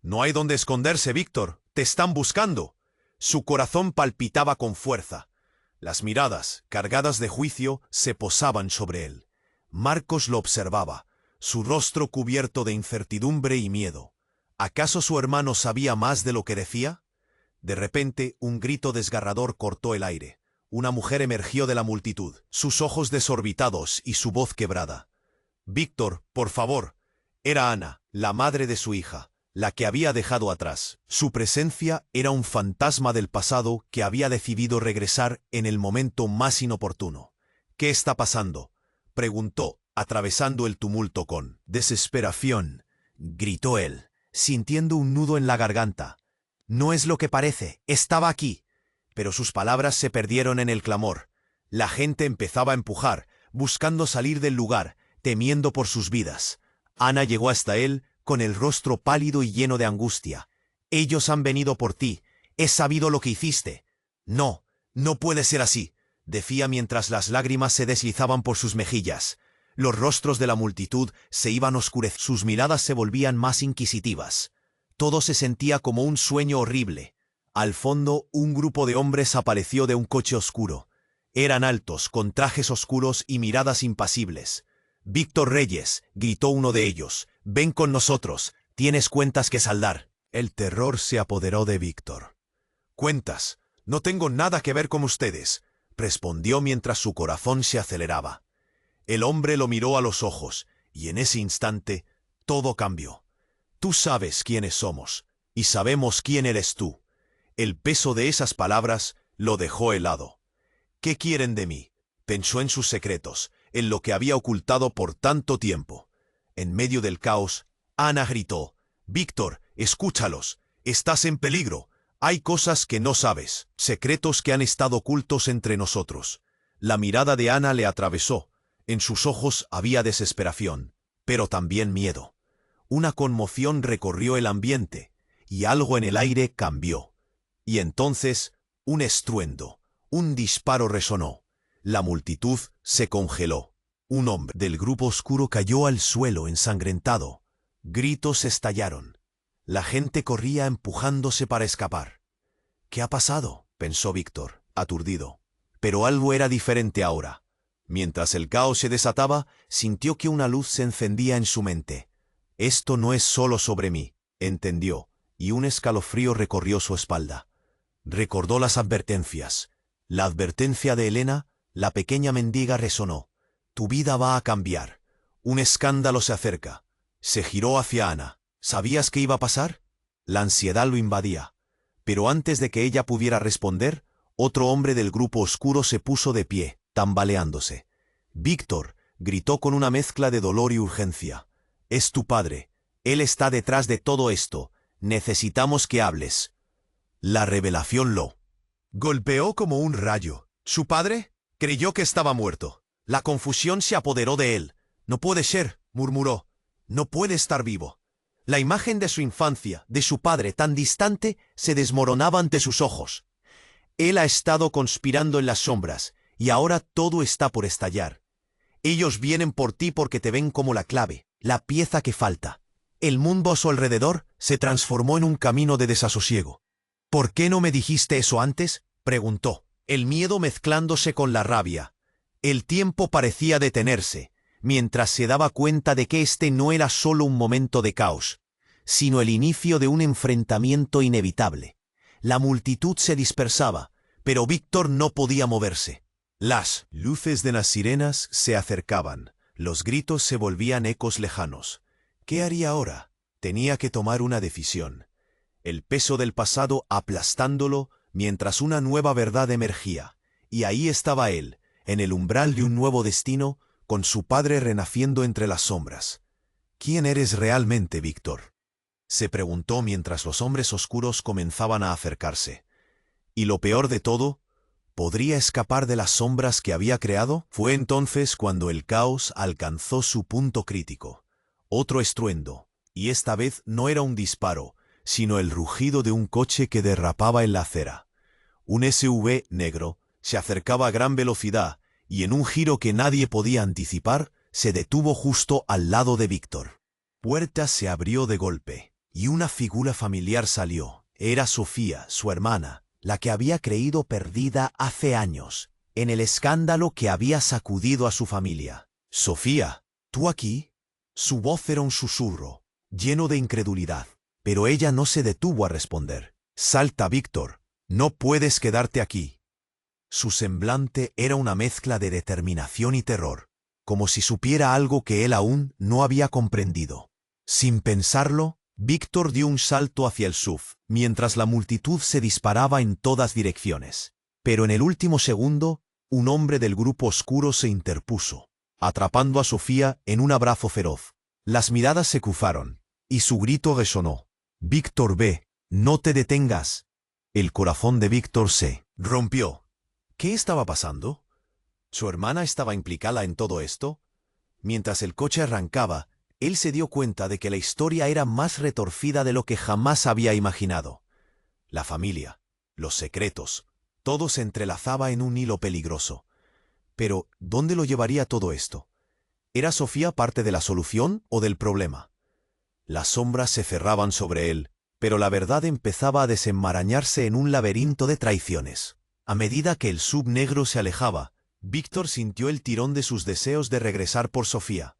A: «No hay donde esconderse, Víctor. Te están buscando». Su corazón palpitaba con fuerza. Las miradas, cargadas de juicio, se posaban sobre él. Marcos lo observaba, su rostro cubierto de incertidumbre y miedo. ¿Acaso su hermano sabía más de lo que decía? De repente, un grito desgarrador cortó el aire. Una mujer emergió de la multitud, sus ojos desorbitados y su voz quebrada. «Víctor, por favor». Era Ana, la madre de su hija, la que había dejado atrás. Su presencia era un fantasma del pasado que había decidido regresar en el momento más inoportuno. «¿Qué está pasando?», preguntó, atravesando el tumulto con desesperación. Gritó él, sintiendo un nudo en la garganta. «No es lo que parece, estaba aquí». Pero sus palabras se perdieron en el clamor. La gente empezaba a empujar, buscando salir del lugar, temiendo por sus vidas. Ana llegó hasta él, con el rostro pálido y lleno de angustia. «Ellos han venido por ti. He sabido lo que hiciste». «No, no puede ser así», decía mientras las lágrimas se deslizaban por sus mejillas. Los rostros de la multitud se iban oscureciendo, sus miradas se volvían más inquisitivas. Todo se sentía como un sueño horrible. Al fondo, un grupo de hombres apareció de un coche oscuro. Eran altos, con trajes oscuros y miradas impasibles. «Víctor Reyes», gritó uno de ellos, «ven con nosotros, tienes cuentas que saldar». El terror se apoderó de Víctor. «Cuentas, no tengo nada que ver con ustedes», respondió mientras su corazón se aceleraba. El hombre lo miró a los ojos, y en ese instante, todo cambió. «Tú sabes quiénes somos, y sabemos quién eres tú». El peso de esas palabras lo dejó helado. «¿Qué quieren de mí?», pensó en sus secretos, en lo que había ocultado por tanto tiempo. En medio del caos, Ana gritó: «Víctor, escúchalos, estás en peligro. Hay cosas que no sabes, secretos que han estado ocultos entre nosotros». La mirada de Ana le atravesó. En sus ojos había desesperación, pero también miedo. Una conmoción recorrió el ambiente, y algo en el aire cambió. Y entonces, un estruendo, un disparo resonó. La multitud se congeló. Un hombre del grupo oscuro cayó al suelo ensangrentado. Gritos estallaron. La gente corría empujándose para escapar. «¿Qué ha pasado?», pensó Víctor, aturdido. Pero algo era diferente ahora. Mientras el caos se desataba, sintió que una luz se encendía en su mente. «Esto no es solo sobre mí», entendió, y un escalofrío recorrió su espalda. Recordó las advertencias. La advertencia de Elena, la pequeña mendiga, resonó. «Tu vida va a cambiar. Un escándalo se acerca». Se giró hacia Ana. «¿Sabías qué iba a pasar?». La ansiedad lo invadía. Pero antes de que ella pudiera responder, otro hombre del grupo oscuro se puso de pie, tambaleándose. «Víctor», gritó con una mezcla de dolor y urgencia. «Es tu padre. Él está detrás de todo esto. Necesitamos que hables». La revelación lo golpeó como un rayo. ¿Su padre? Creyó que estaba muerto. La confusión se apoderó de él. «No puede ser», murmuró. «No puede estar vivo». La imagen de su infancia, de su padre tan distante, se desmoronaba ante sus ojos. Él ha estado conspirando en las sombras, y ahora todo está por estallar. Ellos vienen por ti porque te ven como la clave, la pieza que falta. El mundo a su alrededor se transformó en un camino de desasosiego. «¿Por qué no me dijiste eso antes?», preguntó, el miedo mezclándose con la rabia. El tiempo parecía detenerse, mientras se daba cuenta de que este no era solo un momento de caos, sino el inicio de un enfrentamiento inevitable. La multitud se dispersaba, pero Víctor no podía moverse. Las luces de las sirenas se acercaban, los gritos se volvían ecos lejanos. ¿Qué haría ahora? Tenía que tomar una decisión. El peso del pasado aplastándolo mientras una nueva verdad emergía, y ahí estaba él, en el umbral de un nuevo destino, con su padre renaciendo entre las sombras. «¿Quién eres realmente, Víctor?», se preguntó mientras los hombres oscuros comenzaban a acercarse. Y lo peor de todo, ¿podría escapar de las sombras que había creado? Fue entonces cuando el caos alcanzó su punto crítico. Otro estruendo, y esta vez no era un disparo, sino el rugido de un coche que derrapaba en la acera. Un SUV negro se acercaba a gran velocidad y en un giro que nadie podía anticipar, se detuvo justo al lado de Víctor. puerta se abrió de golpe, y una figura familiar salió. Era Sofía, su hermana, la que había creído perdida hace años, en el escándalo que había sacudido a su familia. «Sofía, ¿tú aquí?» Su voz era un susurro, lleno de incredulidad, pero ella no se detuvo a responder. «Salta, Víctor, no puedes quedarte aquí». Su semblante era una mezcla de determinación y terror, como si supiera algo que él aún no había comprendido. Sin pensarlo, Víctor dio un salto hacia el SUV, mientras la multitud se disparaba en todas direcciones. Pero en el último segundo, un hombre del grupo oscuro se interpuso, atrapando a Sofía en un abrazo feroz. Las miradas se cruzaron, y su grito resonó. «Víctor, ve, no te detengas». El corazón de Víctor se rompió. ¿Qué estaba pasando? ¿Su hermana estaba implicada en todo esto? Mientras el coche arrancaba, él se dio cuenta de que la historia era más retorcida de lo que jamás había imaginado. La familia, los secretos, todo se entrelazaba en un hilo peligroso. Pero, ¿dónde lo llevaría todo esto? ¿Era Sofía parte de la solución o del problema? Las sombras se cerraban sobre él, pero la verdad empezaba a desenmarañarse en un laberinto de traiciones. A medida que el SUV negro se alejaba, Víctor sintió el tirón de sus deseos de regresar por Sofía.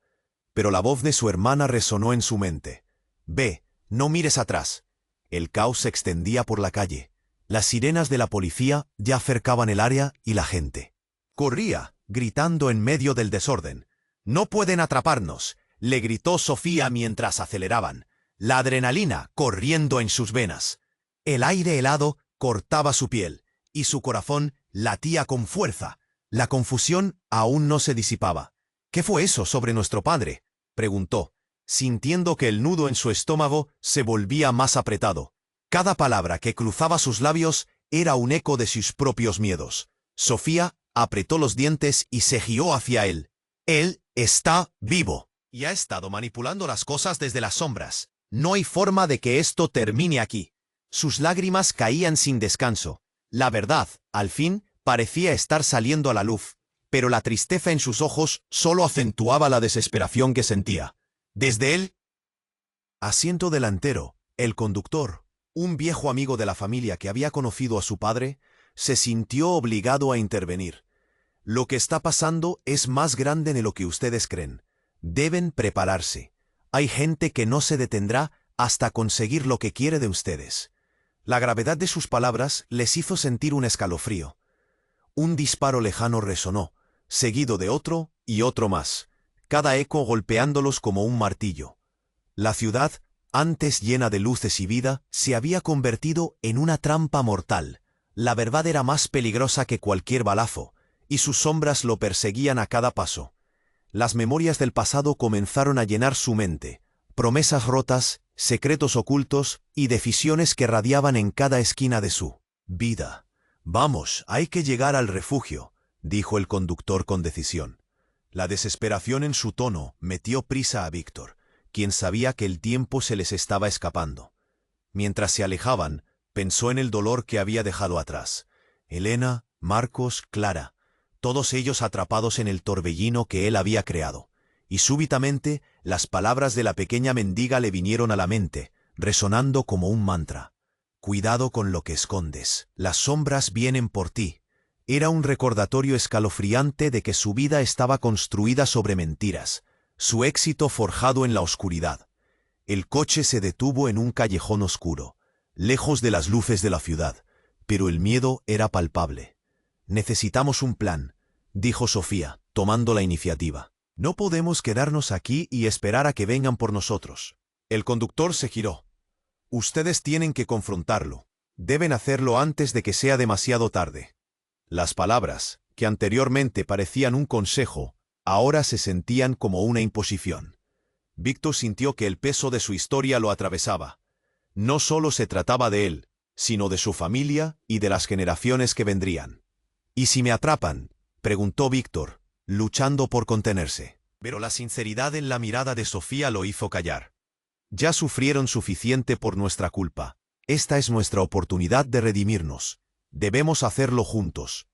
A: Pero la voz de su hermana resonó en su mente. «Ve, no mires atrás». El caos se extendía por la calle. Las sirenas de la policía ya acercaban el área y la gente corría, gritando en medio del desorden. «No pueden atraparnos», le gritó Sofía mientras aceleraban, la adrenalina corriendo en sus venas. El aire helado cortaba su piel, y su corazón latía con fuerza. La confusión aún no se disipaba. «¿Qué fue eso sobre nuestro padre?», preguntó, sintiendo que el nudo en su estómago se volvía más apretado. Cada palabra que cruzaba sus labios era un eco de sus propios miedos. Sofía apretó los dientes y se giró hacia él. «Él está vivo y ha estado manipulando las cosas desde las sombras. No hay forma de que esto termine aquí». Sus lágrimas caían sin descanso. La verdad, al fin, parecía estar saliendo a la luz, pero la tristeza en sus ojos solo acentuaba la desesperación que sentía. Desde el asiento delantero, el conductor, un viejo amigo de la familia que había conocido a su padre, se sintió obligado a intervenir. «Lo que está pasando es más grande de lo que ustedes creen. Deben prepararse. Hay gente que no se detendrá hasta conseguir lo que quiere de ustedes». La gravedad de sus palabras les hizo sentir un escalofrío. Un disparo lejano resonó, seguido de otro y otro más, cada eco golpeándolos como un martillo. La ciudad, antes llena de luces y vida, se había convertido en una trampa mortal. La verdad era más peligrosa que cualquier balazo, y sus sombras lo perseguían a cada paso. Las memorias del pasado comenzaron a llenar su mente, promesas rotas, secretos ocultos y decisiones que radiaban en cada esquina de su vida. «Vamos, hay que llegar al refugio», dijo el conductor con decisión. La desesperación en su tono metió prisa a Víctor, quien sabía que el tiempo se les estaba escapando. Mientras se alejaban, pensó en el dolor que había dejado atrás. Elena, Marcos, Clara, todos ellos atrapados en el torbellino que él había creado. Y súbitamente las palabras de la pequeña mendiga le vinieron a la mente, resonando como un mantra. «Cuidado con lo que escondes. Las sombras vienen por ti». Era un recordatorio escalofriante de que su vida estaba construida sobre mentiras, su éxito forjado en la oscuridad. El coche se detuvo en un callejón oscuro, lejos de las luces de la ciudad, pero el miedo era palpable. «Necesitamos un plan», dijo Sofía, tomando la iniciativa. «No podemos quedarnos aquí y esperar a que vengan por nosotros». El conductor se giró. «Ustedes tienen que confrontarlo. Deben hacerlo antes de que sea demasiado tarde». Las palabras, que anteriormente parecían un consejo, ahora se sentían como una imposición. Víctor sintió que el peso de su historia lo atravesaba. No solo se trataba de él, sino de su familia y de las generaciones que vendrían. «¿Y si me atrapan?», preguntó Víctor, luchando por contenerse. Pero la sinceridad en la mirada de Sofía lo hizo callar. «Ya sufrieron suficiente por nuestra culpa. Esta es nuestra oportunidad de redimirnos. Debemos hacerlo juntos».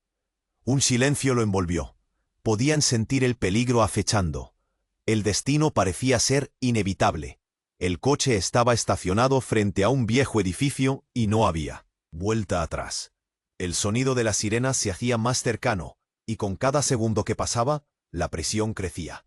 A: Un silencio lo envolvió. Podían sentir el peligro acechando. El destino parecía ser inevitable. El coche estaba estacionado frente a un viejo edificio y no había vuelta atrás. El sonido de la sirena se hacía más cercano, y con cada segundo que pasaba, la presión crecía.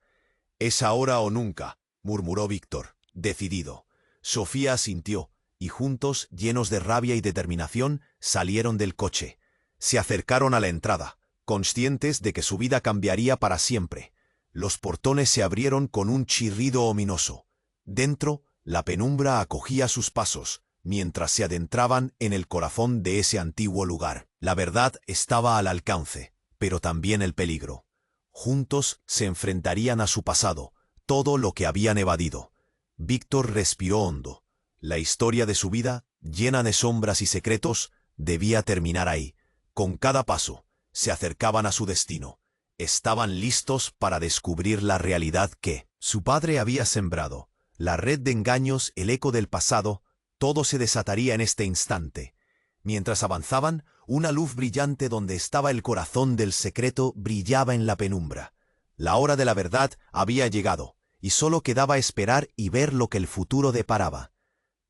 A: «Es ahora o nunca», murmuró Víctor, decidido. Sofía asintió, y juntos, llenos de rabia y determinación, salieron del coche. Se acercaron a la entrada, conscientes de que su vida cambiaría para siempre. Los portones se abrieron con un chirrido ominoso. Dentro, la penumbra acogía sus pasos, mientras se adentraban en el corazón de ese antiguo lugar. La verdad estaba al alcance, pero también el peligro. Juntos se enfrentarían a su pasado, todo lo que habían evadido. Víctor respiró hondo. La historia de su vida, llena de sombras y secretos, debía terminar ahí. Con cada paso, se acercaban a su destino. Estaban listos para descubrir la realidad que su padre había sembrado. La red de engaños, el eco del pasado, todo se desataría en este instante. Mientras avanzaban, una luz brillante donde estaba el corazón del secreto brillaba en la penumbra. La hora de la verdad había llegado, y solo quedaba esperar y ver lo que el futuro deparaba.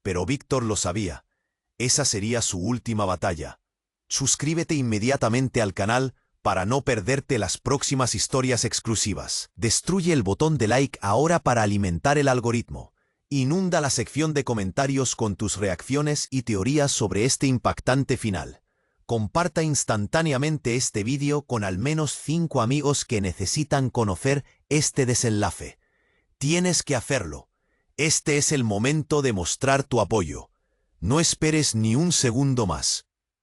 A: Pero Víctor lo sabía. Esa sería su última batalla. Suscríbete inmediatamente al canal para no perderte las próximas historias exclusivas. Destruye el botón de like ahora para alimentar el algoritmo. Inunda la sección de comentarios con tus reacciones y teorías sobre este impactante final. Comparta instantáneamente este vídeo con al menos 5 amigos que necesitan conocer este desenlace. Tienes que hacerlo. Este es el momento de mostrar tu apoyo. No esperes ni un segundo más.